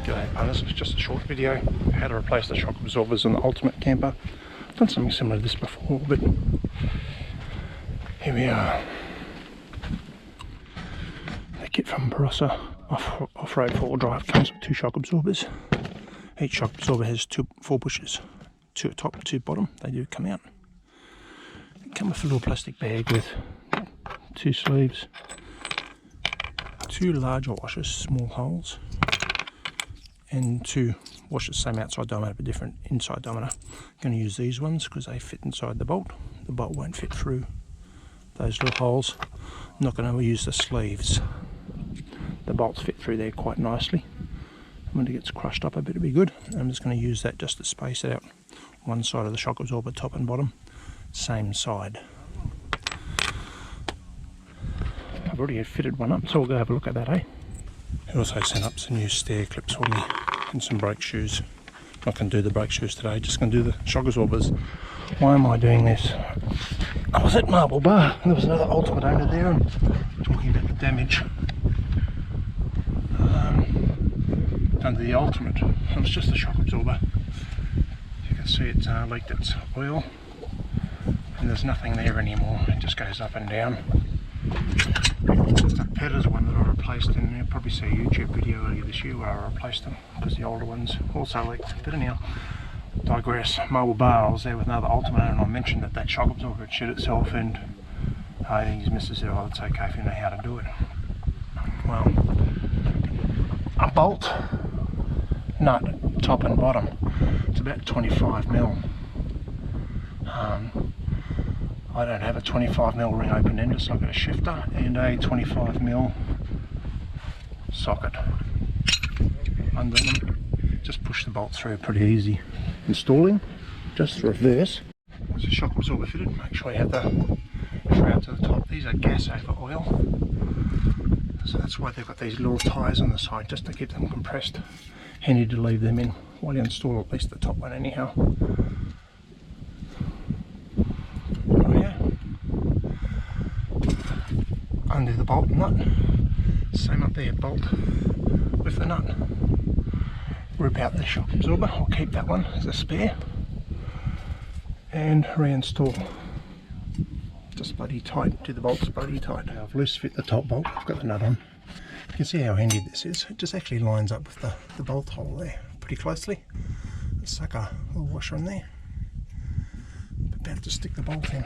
G'day punters, it's just a short video how to replace the shock absorbers on the Ultimate camper. I've done something similar to this before, but here we are. The kit from Barossa off-road 4-wheel drive comes with 2 shock absorbers. Each shock absorber has 4 bushes, 2 at top, 2 bottom. They do come out. They come with a little plastic bag with 2 sleeves, 2 larger washers, small holes, and 2 washers, same outside diameter but different inside diameter. I'm going to use these ones because they fit inside the bolt. The bolt won't fit through those little holes. I'm not going to use the sleeves. The bolts fit through there quite nicely. When it gets crushed up a bit, it'll be good. I'm just going to use that just to space it out. One side of the shock absorber, top and bottom, same side. I've already fitted one up, so we'll go have a look at that, eh? He also sent up some new stair clips for me and some brake shoes. Not going to do the brake shoes today, just going to do the shock absorbers. Why am I doing this? I was at Marble Bar and there was another Ultimate owner there and talking about the damage under the Ultimate. It was just the shock absorber. You can see it's leaked its oil and there's nothing there anymore. It just goes up and down. Just a Petters one that I replaced, and you'll probably see a YouTube video earlier this year where I replaced them because the older ones also leaked. But anyhow, digress. Marble Bar, I was there with another Ultimate and I mentioned that that shock absorber had shit itself, and I think his missus said, oh, it's okay if you know how to do it. Well, a bolt, nut, top and bottom, it's about 25mm. I don't have a 25mm ring open ender, so I've got a shifter and a 25mm socket under them. Just push the bolt through, pretty easy. Installing, just reverse. There's a shock absorber fitted, make sure you have the shroud to the top. These are gas over oil, so that's why they've got these little tyres on the side, just to keep them compressed. Handy to leave them in while you install at least the top one anyhow. Undo the bolt and nut, same up there, bolt with the nut. Rip out the shock absorber, I'll keep that one as a spare, and reinstall. Just bloody tight, do the bolts bloody tight. Now I've loose fit the top bolt, I've got the nut on. You can see how handy this is. It just actually lines up with the bolt hole there pretty closely. Let's suck a little washer in there. About to stick the bolt in.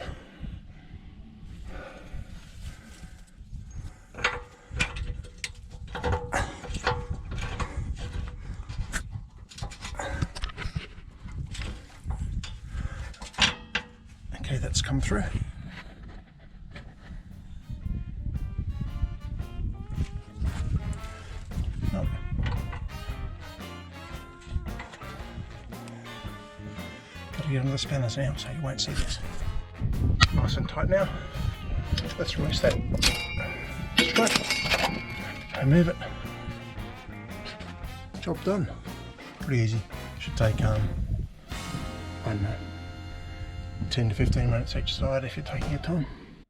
Okay, that's come through. Oh. Got to get under the spanners now so you won't see this. Nice and tight now. Let's release that strut and move it. Job done. Pretty easy. Should take I don't know, 10 to 15 minutes each side if you're taking your time.